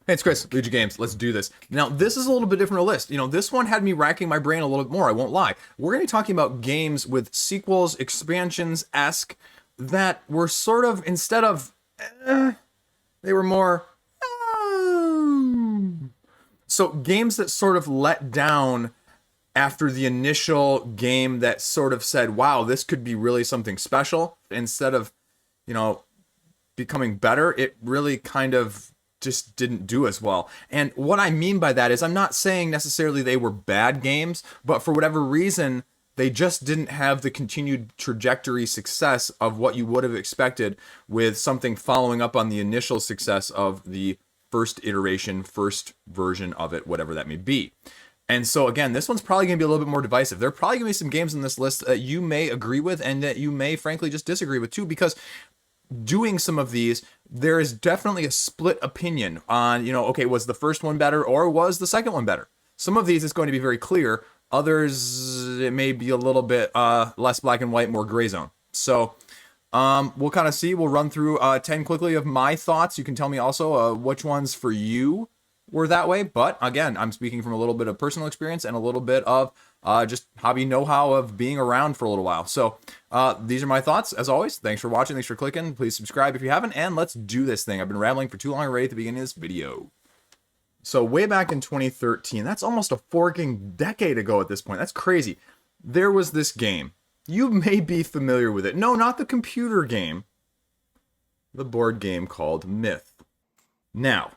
Hey, it's Chris, Liege Games. Let's do this. Now, this is a little bit different list. This one had me racking my brain a little bit more, I won't lie. We're going to be talking about games with sequels, expansions-esque, that were sort of, instead of, they were more, so games that sort of let down after the initial game that sort of said, wow, this could be really something special. Instead of, becoming better, it really kind of just didn't do as well. And what I mean by that is I'm not saying necessarily they were bad games, but for whatever reason, they just didn't have the continued trajectory success of what you would have expected with something following up on the initial success of the first iteration, first version of it, whatever that may be. And so again, this one's probably going to be a little bit more divisive. There are probably going to be some games in this list that you may agree with and that you may frankly just disagree with too, because doing some of these, there is definitely a split opinion on, okay, was the first one better or was the second one better? Some of these it's going to be very clear. Others, it may be a little bit less black and white, more gray zone. So we'll kind of see. We'll run through 10 quickly of my thoughts. You can tell me also which ones for you were that way. But again, I'm speaking from a little bit of personal experience and a little bit of just hobby know-how of being around for a little while. So these are my thoughts. As always, thanks for watching. Thanks for clicking. Please subscribe if you haven't. And let's do this thing. I've been rambling for too long already at the beginning of this video. So way back in 2013, that's almost a forking decade ago at this point. That's crazy. There was this game. You may be familiar with it. No, not the computer game. The board game called Myth. Now,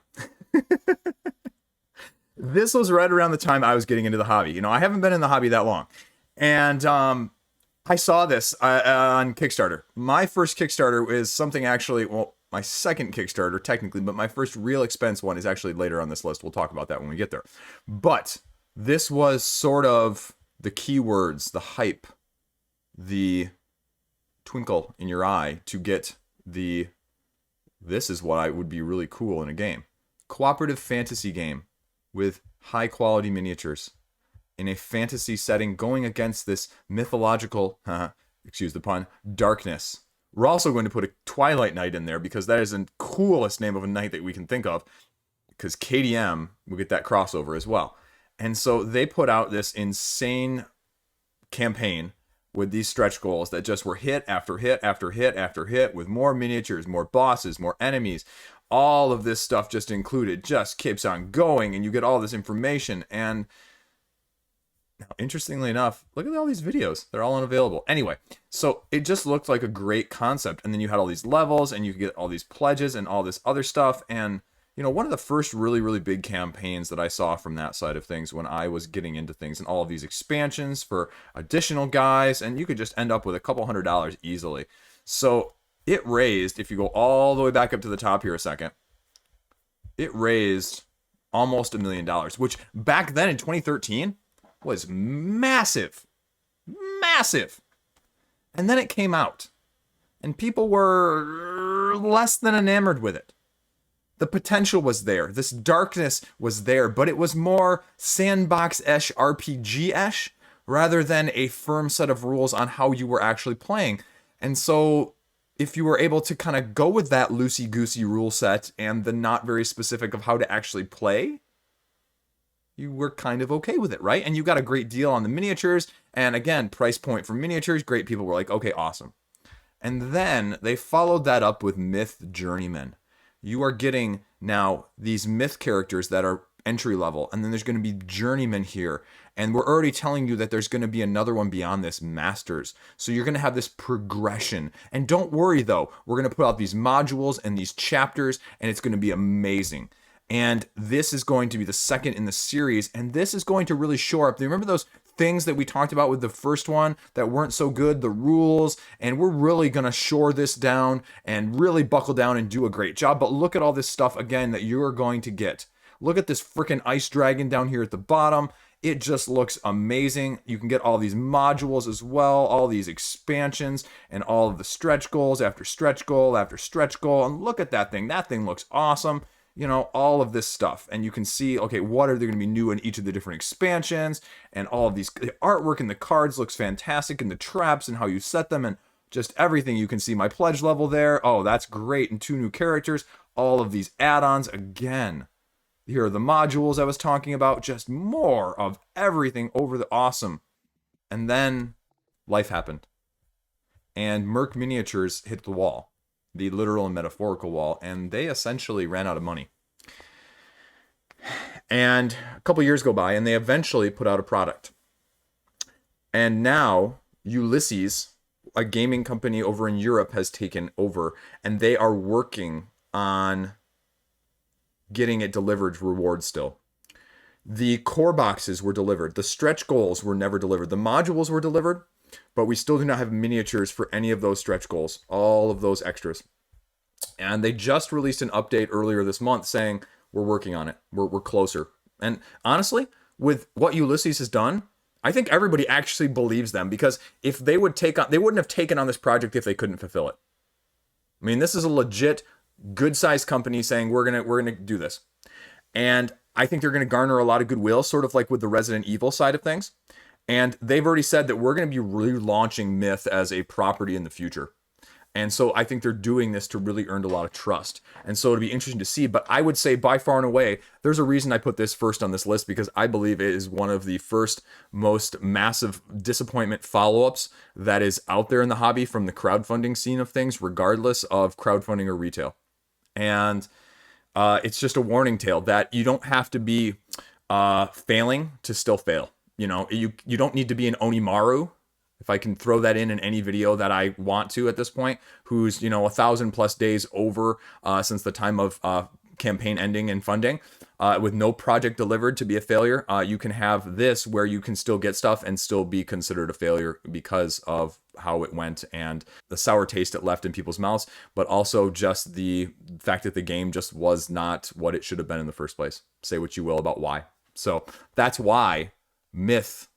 this was right around the time I was getting into the hobby. I haven't been in the hobby that long. And I saw this on Kickstarter. My first Kickstarter is something actually, well, my second Kickstarter technically, but my first real expense one is actually later on this list. We'll talk about that when we get there. But this was sort of the keywords, the hype, the twinkle in your eye to get this is what I would be really cool in a game. Cooperative fantasy game with high quality miniatures in a fantasy setting going against this mythological, excuse the pun, darkness. We're also going to put a Twilight Knight in there because that is the coolest name of a knight that we can think of, because KDM will get that crossover as well. And so they put out this insane campaign with these stretch goals that just were hit after hit after hit after hit, with more miniatures, more bosses, more enemies. All of this stuff just included just keeps on going, and you get all this information. And now, interestingly enough, look at all these videos. They're all unavailable. Anyway, so it just looked like a great concept. And then you had all these levels, and you could get all these pledges and all this other stuff. And, one of the first really, really big campaigns that I saw from that side of things when I was getting into things, and all of these expansions for additional guys, and you could just end up with a couple $100 easily. So it raised, if you go all the way back up to the top here a second, it raised almost $1 million, which back then in 2013 was massive. Massive. And then it came out, and people were less than enamored with it. The potential was there. This darkness was there, but it was more sandbox-esh, RPG-esh, rather than a firm set of rules on how you were actually playing. And so if you were able to kind of go with that loosey-goosey rule set and the not very specific of how to actually play, you were kind of okay with it, right? And you got a great deal on the miniatures. And again, price point for miniatures, great. People were like, okay, awesome. And then they followed that up with Myth Journeyman. You are getting now these myth characters that are entry level, and then there's going to be Journeyman here, and we're already telling you that there's going to be another one beyond this, Masters. So you're going to have this progression. And don't worry though, we're going to put out these modules and these chapters, and it's going to be amazing. And this is going to be the second in the series, and this is going to really shore up. Do you remember those things that we talked about with the first one that weren't so good, the rules? And we're really going to shore this down and really buckle down and do a great job. But look at all this stuff again that you're going to get. Look at this freaking ice dragon down here at the bottom. It just looks amazing. You can get all these modules as well, all these expansions, and all of the stretch goals after stretch goal after stretch goal. And look at that thing. That thing looks awesome. All of this stuff. And you can see, okay, what are they going to be new in each of the different expansions, and all of these. The artwork and the cards looks fantastic, and the traps and how you set them, and just everything. You can see my pledge level there. Oh, that's great. And 2 new characters. All of these add-ons. Again, Here are the modules I was talking about, just more of everything over the awesome. And then life happened. And Merc Miniatures hit the wall, the literal and metaphorical wall, and they essentially ran out of money. And a couple years go by, and they eventually put out a product. And now Ulysses, a gaming company over in Europe, has taken over, and they are working on getting it delivered rewards still. The core boxes were delivered. The stretch goals were never delivered. The modules were delivered, but we still do not have miniatures for any of those stretch goals, all of those extras. And they just released an update earlier this month saying, we're working on it. We're closer. And honestly, with what Ulysses has done, I think everybody actually believes them, because if they would they wouldn't have taken on this project if they couldn't fulfill it. I mean, this is a legit, good-sized company saying we're gonna do this, and I think they're gonna garner a lot of goodwill, sort of like with the Resident Evil side of things. And they've already said that we're gonna be relaunching Myth as a property in the future. And so I think they're doing this to really earn a lot of trust. And so it'll be interesting to see. But I would say by far and away, there's a reason I put this first on this list, because I believe it is one of the first most massive disappointment follow-ups that is out there in the hobby from the crowdfunding scene of things, regardless of crowdfunding or retail. And it's just a warning tale that you don't have to be failing to still fail. You know, you don't need to be an Onimaru, if I can throw that in any video that I want to at this point, who's, 1,000+ days over since the time of campaign ending and funding, with no project delivered to be a failure. You can have this where you can still get stuff and still be considered a failure because of how it went and the sour taste it left in people's mouths, but also just the fact that the game just was not what it should have been in the first place. Say what you will about why. So that's why Myth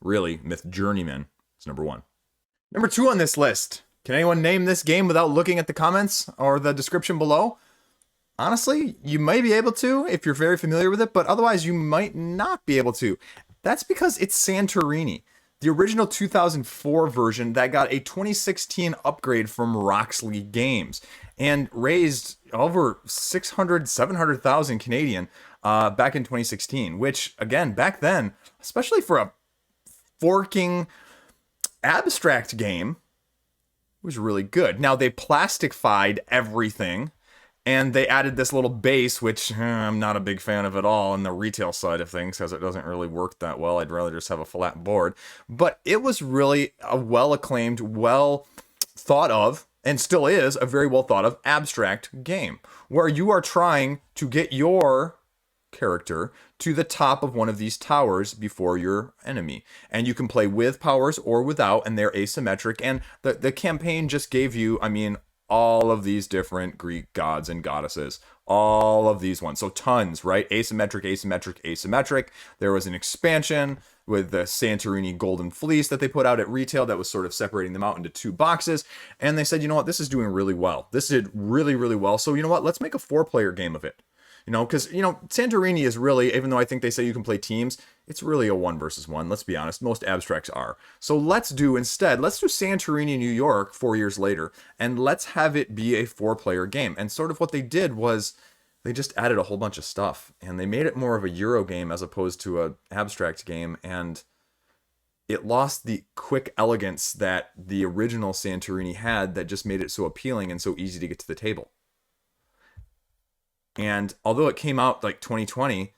Journeyman is number 1. Number 2 on this list. Can anyone name this game without looking at the comments or the description below? Honestly, you might be able to if you're very familiar with it, but otherwise you might not be able to. That's because it's Santorini, the original 2004 version that got a 2016 upgrade from Roxley Games and raised over 700,000 Canadian back in 2016, which again, back then, especially for a forking abstract game, was really good. Now they plastified everything and they added this little base, which I'm not a big fan of at all in the retail side of things because it doesn't really work that well. I'd rather just have a flat board. But it was really a well-acclaimed, well thought of, and still is a very well thought of abstract game where you are trying to get your character to the top of one of these towers before your enemy, and you can play with powers or without, and they're asymmetric. And the campaign just gave you, all of these different Greek gods and goddesses, all of these ones, so tons, right? Asymmetric. There was an expansion with the Santorini Golden Fleece that they put out at retail that was sort of separating them out into 2 boxes, and they said, you know what, this is doing really well. This did really, really well, so you know what, let's make a 4-player game of it. Because, Santorini is really, even though I think they say you can play teams, it's really a 1 versus 1. Let's be honest. Most abstracts are. So let's do Santorini New York 4 years later, and let's have it be a 4-player game. And sort of what they did was they just added a whole bunch of stuff, and they made it more of a Euro game as opposed to an abstract game, and it lost the quick elegance that the original Santorini had that just made it so appealing and so easy to get to the table. And although it came out like 2020,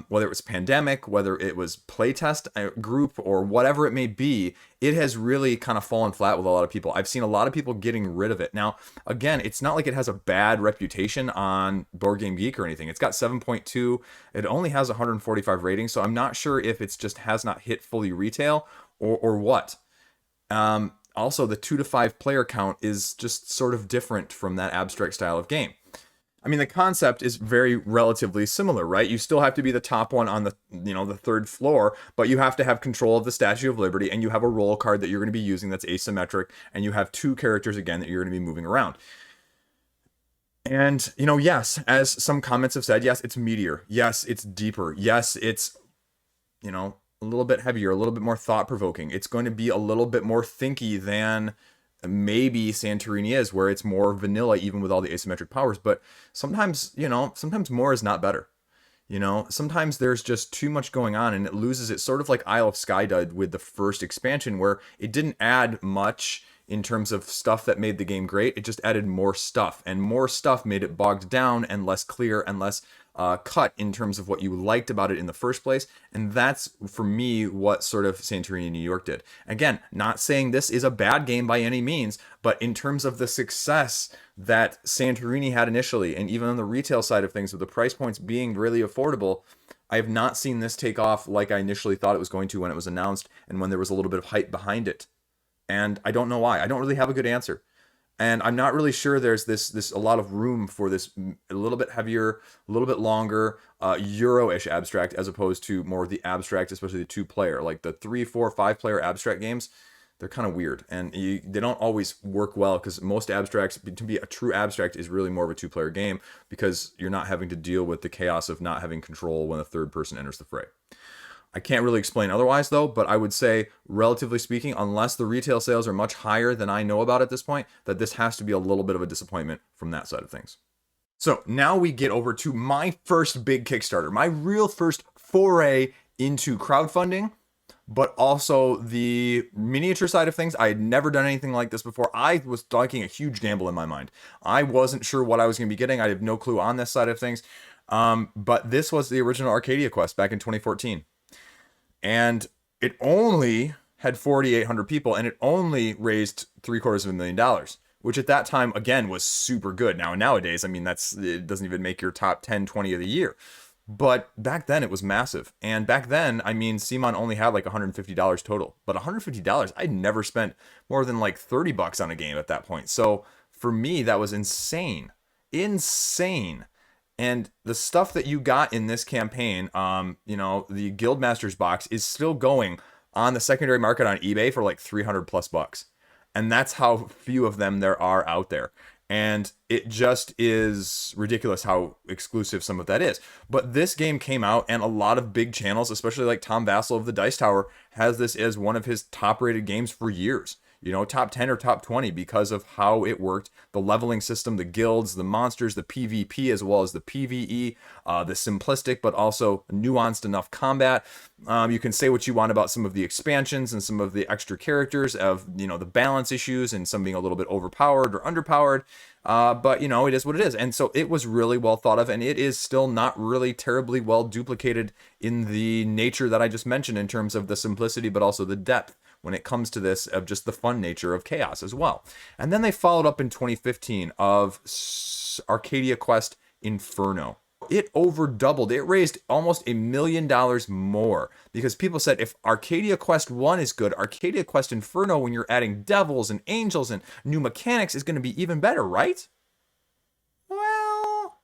whether it was pandemic, whether it was playtest group or whatever it may be, it has really kind of fallen flat with a lot of people. I've seen a lot of people getting rid of it. Now, again, it's not like it has a bad reputation on Board Game Geek or anything. It's got 7.2. It only has 145 ratings, so I'm not sure if it's just has not hit fully retail or what. Also, the 2 to 5 player count is just sort of different from that abstract style of game. The concept is very relatively similar, right? You still have to be the top one on the 3rd floor, but you have to have control of the Statue of Liberty, and you have a roll card that you're going to be using that's asymmetric, and you have 2 characters again that you're going to be moving around. And, yes, as some comments have said, yes, it's meatier. Yes, it's deeper. Yes, it's, a little bit heavier, a little bit more thought-provoking. It's going to be a little bit more thinky than maybe Santorini is, where it's more vanilla even with all the asymmetric powers. But sometimes more is not better. You know, sometimes there's just too much going on and it loses it, sort of like Isle of Skye did with the first expansion, where it didn't add much in terms of stuff that made the game great. It just added more stuff, and more stuff made it bogged down and less clear and less cut in terms of what you liked about it in the first place. And that's, for me, what sort of Santorini New York did. Again, not saying this is a bad game by any means, but in terms of the success that Santorini had initially, and even on the retail side of things, with the price points being really affordable, I have not seen this take off like I initially thought it was going to when it was announced and when there was a little bit of hype behind it. And I don't know why. I don't really have a good answer. And I'm not really sure there's this a lot of room for this a little bit heavier, a little bit longer, Euro-ish abstract, as opposed to more of the abstract, especially the 2-player. Like the 3, 4, 5-player abstract games, they're kind of weird. And they don't always work well, because most abstracts, to be a true abstract, is really more of a 2-player game, because you're not having to deal with the chaos of not having control when a third person enters the fray. I can't really explain otherwise, though, but I would say, relatively speaking, unless the retail sales are much higher than I know about at this point, that this has to be a little bit of a disappointment from that side of things. So now we get over to my first big Kickstarter, my real first foray into crowdfunding, but also the miniature side of things. I had never done anything like this before. I was taking a huge gamble in my mind. I wasn't sure what I was going to be getting. I have no clue on this side of things. But this was the original Arcadia quest back in 2014. And it only had 4,800 people, and it only raised $750,000, which at that time, again, was super good. Nowadays, I mean, it doesn't even make your top 10, 20 of the year. But back then, it was massive. And back then, I mean, CMON only had like $150 total. But $150, I'd never spent more than like $30 on a game at that point. So for me, that was insane. Insane. And the stuff that you got in this campaign, the Guildmasters box is still going on the secondary market on eBay for like 300 plus bucks. And that's how few of them there are out there. And it just is ridiculous how exclusive some of that is. But this game came out, and a lot of big channels, especially like Tom Vassell of the Dice Tower, has this as one of his top rated games for years. Top 10 or top 20, because of how it worked, the leveling system, the guilds, the monsters, the PvP, as well as the PvE, the simplistic but also nuanced enough combat. You can say what you want about some of the expansions and some of the extra characters of, the balance issues and some being a little bit overpowered or underpowered. But, it is what it is. And so it was really well thought of, and it is still not really terribly well duplicated in the nature that I just mentioned, in terms of the simplicity, but also the depth when it comes to this, of just the fun nature of chaos as well. And then they followed up in 2015 of Arcadia Quest Inferno. It over doubled. It raised almost $1 million more, because people said, if Arcadia Quest 1 is good, Arcadia Quest Inferno, when you're adding devils and angels and new mechanics, is going to be even better, right? Well,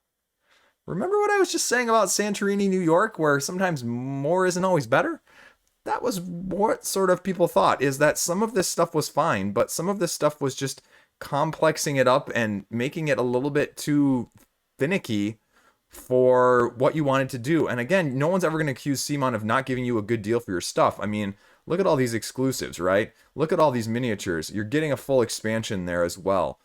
remember what I was just saying about Santorini, New York, where sometimes more isn't always better? That was what sort of people thought, is that some of this stuff was fine, but some of this stuff was just complexing it up and making it a little bit too finicky for what you wanted to do. And again, no one's ever going to accuse CMON of not giving you a good deal for your stuff. I mean, look at all these exclusives, right? Look at all these miniatures. You're getting a full expansion there as well.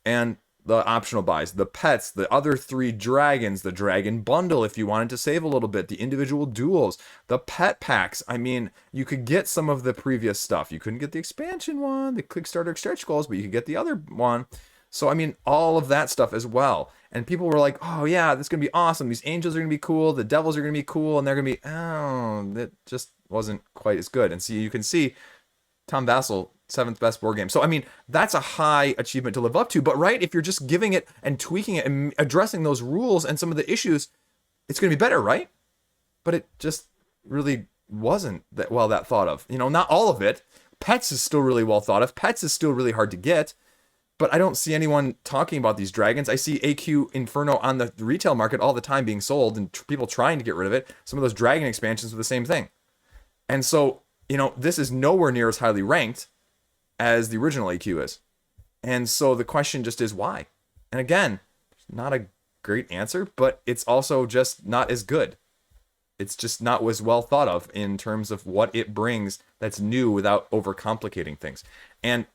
And the optional buys, the pets, the other 3 dragons, the dragon bundle if you wanted to save a little bit, the individual duels, the pet packs. I mean, you could get some of the previous stuff. You couldn't get the expansion one, the Kickstarter stretch goals, but you could get the other one. So, I mean, all of that stuff as well. And people were like, oh yeah, this is going to be awesome. These angels are going to be cool. The devils are going to be cool. And they're going to be, that just wasn't quite as good. And so you can see Tom Vassell, 7th best board game. So, I mean, that's a high achievement to live up to. But, right, if you're just giving it and tweaking it and addressing those rules and some of the issues, it's going to be better, right? But it just really wasn't that thought of. Not all of it. Pets is still really well thought of. Pets is still really hard to get. But I don't see anyone talking about these dragons. I see AQ Inferno on the retail market all the time being sold, and people trying to get rid of it. Some of those dragon expansions were the same thing. And so, this is nowhere near as highly ranked as the original AQ is. And so the question just is why? And again, not a great answer, but it's also just not as good. It's just not as well thought of in terms of what it brings that's new without overcomplicating things. And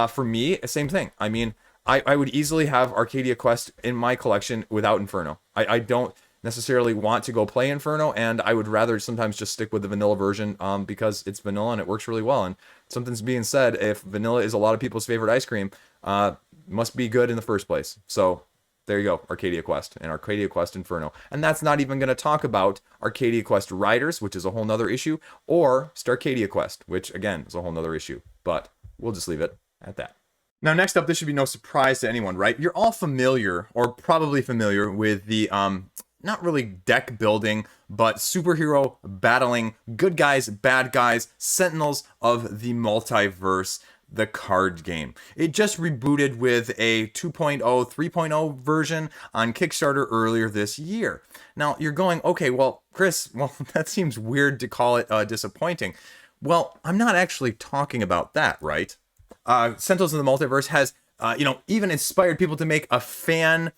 for me, same thing. I mean, I would easily have Arcadia Quest in my collection without Inferno. I don't, necessarily want to go play Inferno, and I would rather sometimes just stick with the vanilla version because it's vanilla and it works really well. And something's being said, if vanilla is a lot of people's favorite ice cream, must be good in the first place. So there you go, Arcadia Quest and Arcadia Quest Inferno. And that's not even going to talk about Arcadia Quest Riders, which is a whole nother issue, or Starcadia Quest, which again is a whole nother issue. But we'll just leave it at that. Now, next up, this should be no surprise to anyone, right? You're all familiar, or probably familiar, with the not really deck building, but superhero battling, good guys, bad guys, Sentinels of the Multiverse, the card game. It just rebooted with a 2.0, 3.0 version on Kickstarter earlier this year. Now, you're going, okay, well, Chris, that seems weird to call it disappointing. Well, I'm not actually talking about that, right? Sentinels of the Multiverse has, even inspired people to make a fan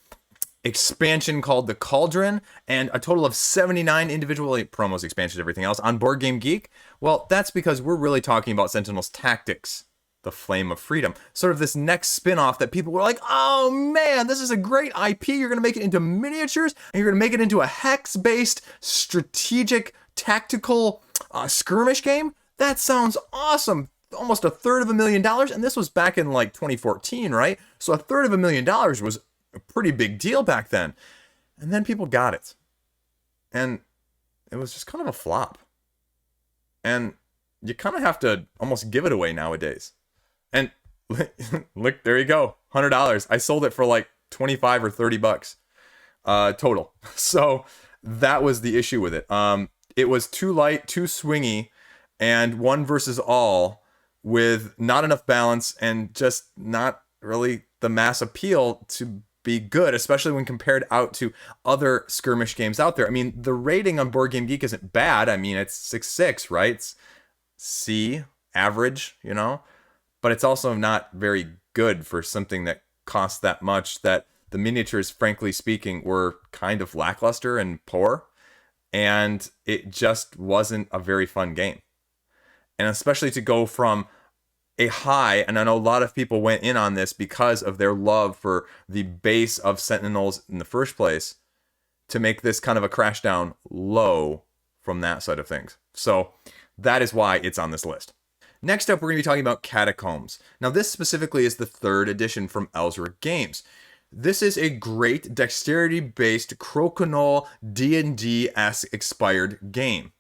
expansion called the Cauldron, and a total of 79 individual promos, expansions, everything else on Board Game Geek. Well, that's because we're really talking about Sentinels Tactics, the Flame of Freedom. Sort of this next spin-off that people were like, oh man, this is a great IP. You're going to make it into miniatures, and you're going to make it into a hex-based strategic tactical skirmish game? That sounds awesome. Almost $350,000, and this was back in like 2014, right? So $350,000 was a pretty big deal back then. And then people got it. And it was just kind of a flop. And you kind of have to almost give it away nowadays. And look, there you go, $100. I sold it for like 25 or 30 bucks total. So that was the issue with it. It was too light, too swingy, and one versus all with not enough balance and just not really the mass appeal to be good, especially when compared out to other skirmish games out there. I mean, the rating on Board Game Geek isn't bad. I mean, it's 6.6, right? It's C, average, but it's also not very good for something that costs that much, that the miniatures, frankly speaking, were kind of lackluster and poor, and it just wasn't a very fun game. And especially to go from a high, and I know a lot of people went in on this because of their love for the base of Sentinels in the first place, to make this kind of a crash down low from that side of things. So that is why it's on this list. Next up, we're going to be talking about Catacombs. Now, this specifically is the 3rd edition from Ellsworth Games. This is a great dexterity-based crokinole D&D-esque expired game.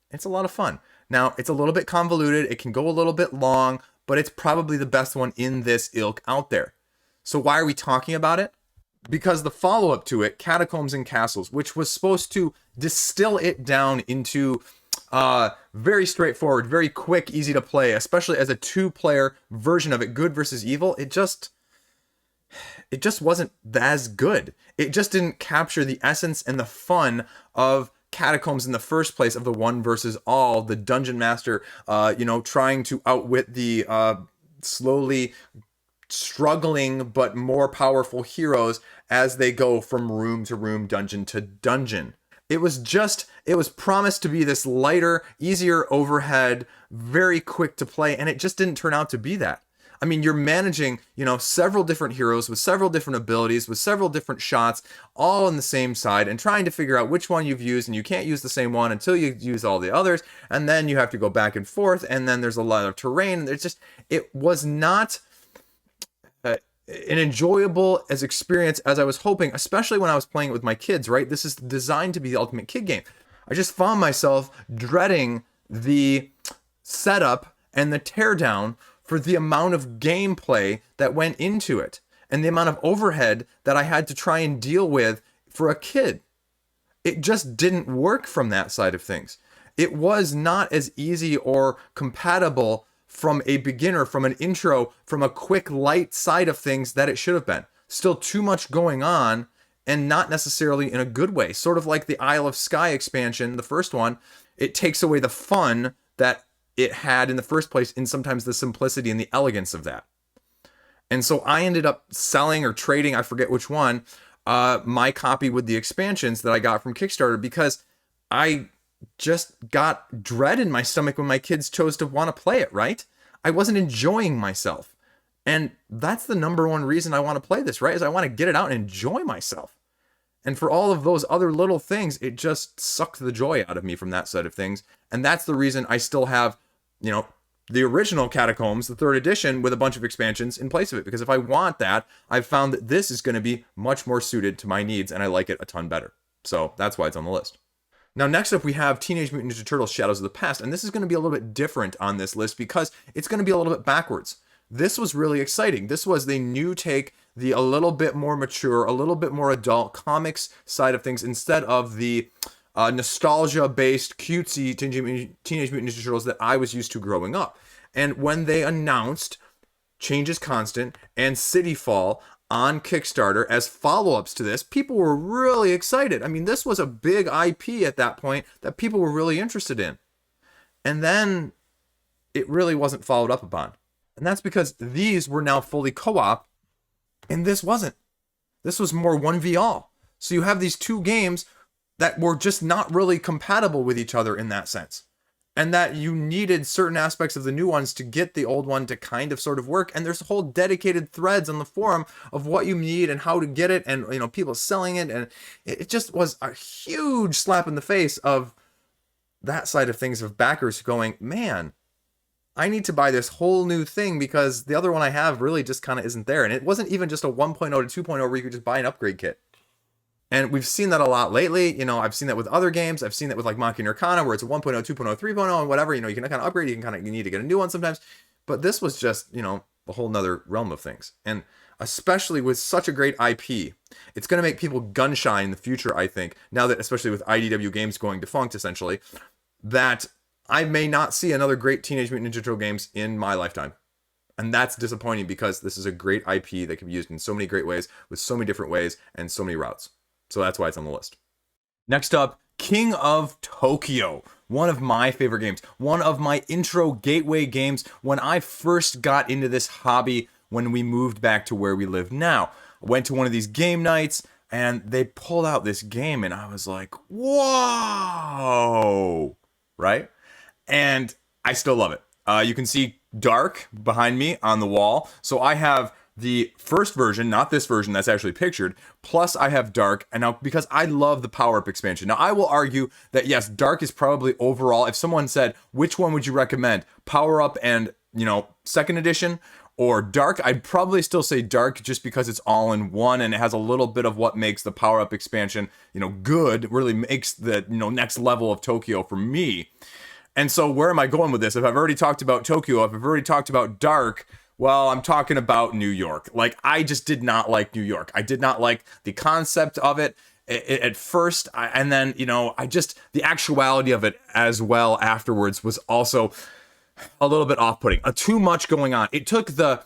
It's a lot of fun. Now, it's a little bit convoluted. It can go a little bit long, but it's probably the best one in this ilk out there. So why are we talking about it? Because the follow-up to it, Catacombs and Castles, which was supposed to distill it down into very straightforward, very quick, easy to play, especially as a 2-player version of it, good versus evil, it just wasn't as good. It just didn't capture the essence and the fun of Catacombs in the first place, of the one versus all, the dungeon master, trying to outwit the slowly struggling but more powerful heroes as they go from room to room, dungeon to dungeon. It was promised to be this lighter, easier overhead, very quick to play, and it just didn't turn out to be that. I mean, you're managing, several different heroes with several different abilities, with several different shots, all on the same side, and trying to figure out which one you've used, and you can't use the same one until you use all the others, and then you have to go back and forth, and then there's a lot of terrain, and it was not an enjoyable as experience as I was hoping, especially when I was playing it with my kids, right? This is designed to be the ultimate kid game. I just found myself dreading the setup and the teardown for the amount of gameplay that went into it and the amount of overhead that I had to try and deal with for a kid. It just didn't work from that side of things. It was not as easy or compatible from a beginner, from an intro, from a quick, light side of things that it should have been. Still too much going on, and not necessarily in a good way. Sort of like the Isle of Skye expansion, the first one, it takes away the fun that it had in the first place, and sometimes the simplicity and the elegance of that. And so I ended up selling or trading, I forget which one, my copy with the expansions that I got from Kickstarter, because I just got dread in my stomach when my kids chose to want to play it, right? I wasn't enjoying myself. And that's the number one reason I want to play this, right? Is I want to get it out and enjoy myself. And for all of those other little things, it just sucked the joy out of me from that side of things. And that's the reason I still have, you know, the original Catacombs, the 3rd edition, with a bunch of expansions in place of it. Because if I want that, I've found that this is going to be much more suited to my needs, and I like it a ton better. So that's why it's on the list. Now, next up, we have Teenage Mutant Ninja Turtles Shadows of the Past. And this is going to be a little bit different on this list because it's going to be a little bit backwards. This was really exciting. This was the new take, the a little bit more mature, a little bit more adult comics side of things, instead of the nostalgia-based, cutesy Teenage Mutant Ninja Turtles that I was used to growing up. And when they announced Change is Constant and City Fall on Kickstarter as follow-ups to this, people were really excited. I mean, this was a big IP at that point that people were really interested in. And then it really wasn't followed up upon. And that's because these were now fully co-op, and this wasn't. This was more 1v-all. So you have these two games that were just not really compatible with each other in that sense. And that you needed certain aspects of the new ones to get the old one to kind of sort of work. And there's whole dedicated threads on the forum of what you need and how to get it, and, you know, people selling it. And it just was a huge slap in the face of that side of things, of backers going, man, I need to buy this whole new thing because the other one I have really just kind of isn't there. And it wasn't even just a 1.0 to 2.0 where you could just buy an upgrade kit. And we've seen that a lot lately. You know, I've seen that with other games. I've seen that with like Machina Arcana, where it's a 1.0, 2.0, 3.0, and whatever. You know, you can kind of upgrade. You need to get a new one sometimes. But this was just, you know, a whole nother realm of things. And especially with such a great IP, it's going to make people gun shy in the future, I think. Now that, especially with IDW games going defunct, essentially, that I may not see another great Teenage Mutant Ninja Turtle games in my lifetime. And that's disappointing because this is a great IP that can be used in so many great ways, with so many different ways and so many routes. So that's why it's on the list. Next up, King of Tokyo. One of my favorite games. One of my intro gateway games when I first got into this hobby when we moved back to where we live now. I went to one of these game nights and they pulled out this game and I was like, whoa, right? And I still love it. You can see Dark behind me on the wall. So I have the first version, not this version that's actually pictured, plus I have Dark, and now because I love the power-up expansion. Now I will argue that yes, Dark is probably overall, if someone said, which one would you recommend? Power-up and, you know, 2nd edition or Dark? I'd probably still say Dark just because it's all in one and it has a little bit of what makes the power-up expansion, you know, good, really makes the, you know, next level of Tokyo for me. And so where am I going with this? If I've already talked about Tokyo, if I've already talked about Dark, well, I'm talking about New York. Like, I just did not like New York. I did not like the concept of it at first. And then, you know, the actuality of it as well afterwards was also a little bit off-putting. Too much going on. It took the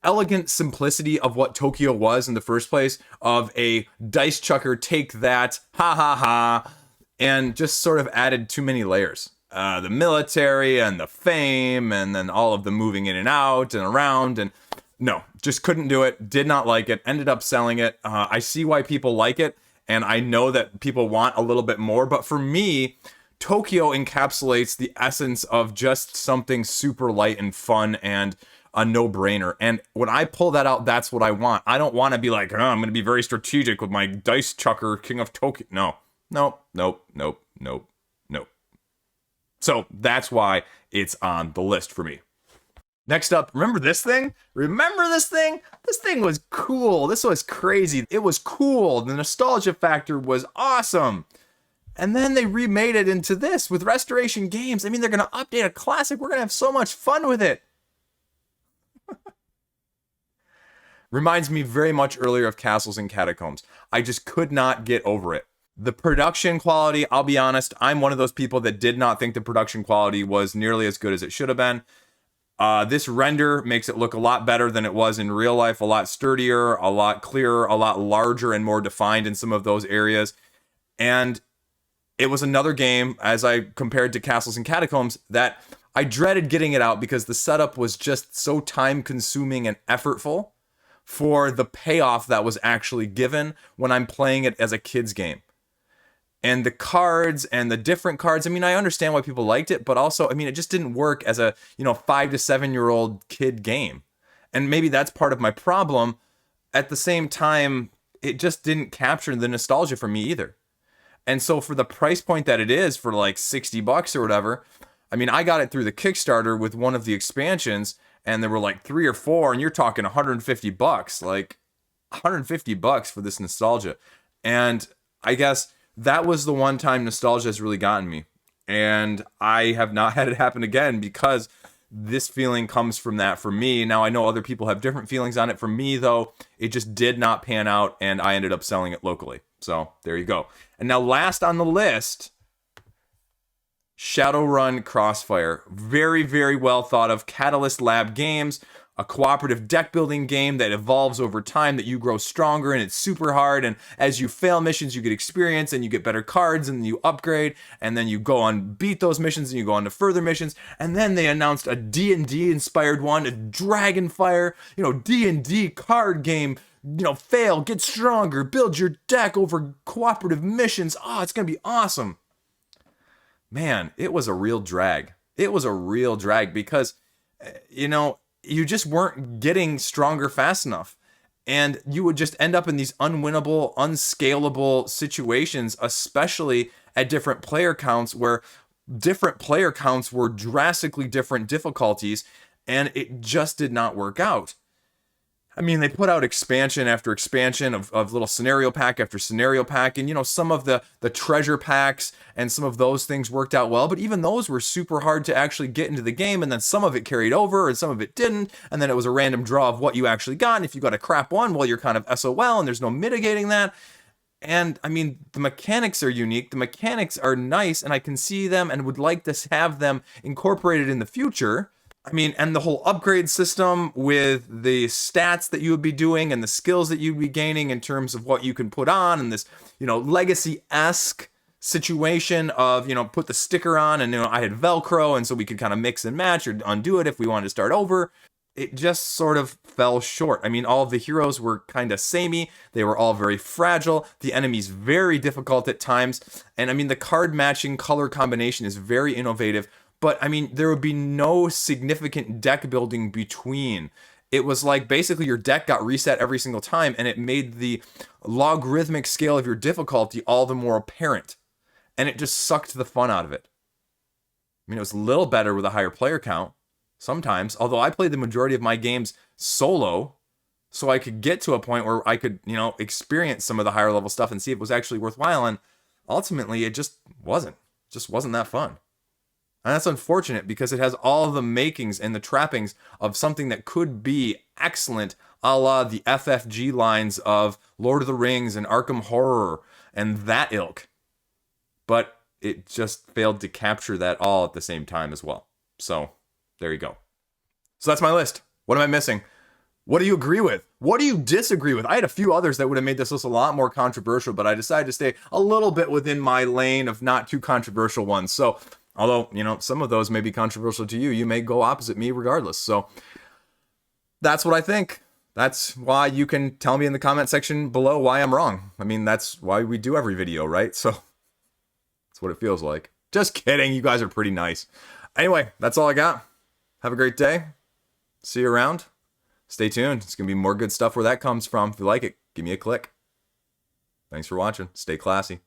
elegant simplicity of what Tokyo was in the first place, of a dice chucker, take that, ha ha ha, and just sort of added too many layers. The military and the fame and then all of the moving in and out and around, and no, just couldn't do it. Did not like it. Ended up selling it. I see why people like it, and I know that people want a little bit more, but for me, Tokyo encapsulates the essence of just something super light and fun and a no-brainer. And when I pull that out, that's what I want. I don't want to be like, oh, I'm going to be very strategic with my dice chucker, King of Tokyo. No. So that's why it's on the list for me. Next up, remember this thing? Remember this thing? This thing was cool. This was crazy. It was cool. The nostalgia factor was awesome. And then they remade it into this with Restoration Games. I mean, they're going to update a classic. We're going to have so much fun with it. Reminds me very much earlier of Castles and Catacombs. I just could not get over it. The production quality, I'll be honest, I'm one of those people that did not think the production quality was nearly as good as it should have been. This render makes it look a lot better than it was in real life, a lot sturdier, a lot clearer, a lot larger and more defined in some of those areas. And it was another game, as I compared to Castles and Catacombs, that I dreaded getting it out because the setup was just so time-consuming and effortful for the payoff that was actually given when I'm playing it as a kid's game. And the cards and the different cards, I mean, I understand why people liked it, but also, I mean, it just didn't work as a, 5 to 7 year old kid game. And maybe that's part of my problem. At the same time, it just didn't capture the nostalgia for me either. And so for the price point that it is, for like $60 or whatever, I mean, I got it through the Kickstarter with one of the expansions, and there were like 3 or 4, and you're talking $150, like $150 for this nostalgia. And I guess that was the one time nostalgia has really gotten me. And I have not had it happen again, because this feeling comes from that for me. Now, I know other people have different feelings on it. For me, though, it just did not pan out, and I ended up selling it locally. So there you go. And now last on the list, ShadowRun Crossfire. Very, very well thought of. Catalyst Lab Games, a cooperative deck building game that evolves over time, that you grow stronger, and it's super hard, and as you fail missions you get experience and you get better cards and you upgrade, and then you go on beat those missions and you go on to further missions. And then they announced a D&D inspired one, a Dragonfire, D&D card game. Fail, get stronger, build your deck over cooperative missions. Oh, it's gonna be awesome. Man, it was a real drag. It was a real drag because you just weren't getting stronger fast enough. And you would just end up in these unwinnable, unscalable situations, especially at different player counts, where different player counts were drastically different difficulties, and it just did not work out. I mean, they put out expansion after expansion of little scenario pack after scenario pack. And, some of the treasure packs and some of those things worked out well. But even those were super hard to actually get into the game. And then some of it carried over and some of it didn't. And then it was a random draw of what you actually got. And if you got a crap one, well, you're kind of SOL and there's no mitigating that. And, I mean, the mechanics are unique. The mechanics are nice, and I can see them and would like to have them incorporated in the future. I mean, and the whole upgrade system with the stats that you would be doing and the skills that you'd be gaining in terms of what you can put on, and this, legacy-esque situation of, put the sticker on, and, I had Velcro, and so we could kind of mix and match or undo it if we wanted to start over. It just sort of fell short. I mean, all of the heroes were kind of samey. They were all very fragile. The enemies very difficult at times. And I mean, the card matching color combination is very innovative. But, I mean, there would be no significant deck building between. It was like basically your deck got reset every single time, and it made the logarithmic scale of your difficulty all the more apparent. And it just sucked the fun out of it. I mean, it was a little better with a higher player count sometimes, although I played the majority of my games solo, so I could get to a point where I could, experience some of the higher level stuff and see if it was actually worthwhile. And ultimately, it just wasn't. It just wasn't that fun. And that's unfortunate, because it has all the makings and the trappings of something that could be excellent, a la the FFG lines of Lord of the Rings and Arkham Horror and that ilk. But it just failed to capture that all at the same time as well. So there you go. So that's my list. What am I missing? What do you agree with? What do you disagree with? I had a few others that would have made this list a lot more controversial, but I decided to stay a little bit within my lane of not too controversial ones. So although, some of those may be controversial to you, you may go opposite me regardless. So that's what I think. That's why you can tell me in the comment section below why I'm wrong. I mean, that's why we do every video, right? So that's what it feels like. Just kidding. You guys are pretty nice. Anyway, that's all I got. Have a great day. See you around. Stay tuned. It's going to be more good stuff where that comes from. If you like it, give me a click. Thanks for watching. Stay classy.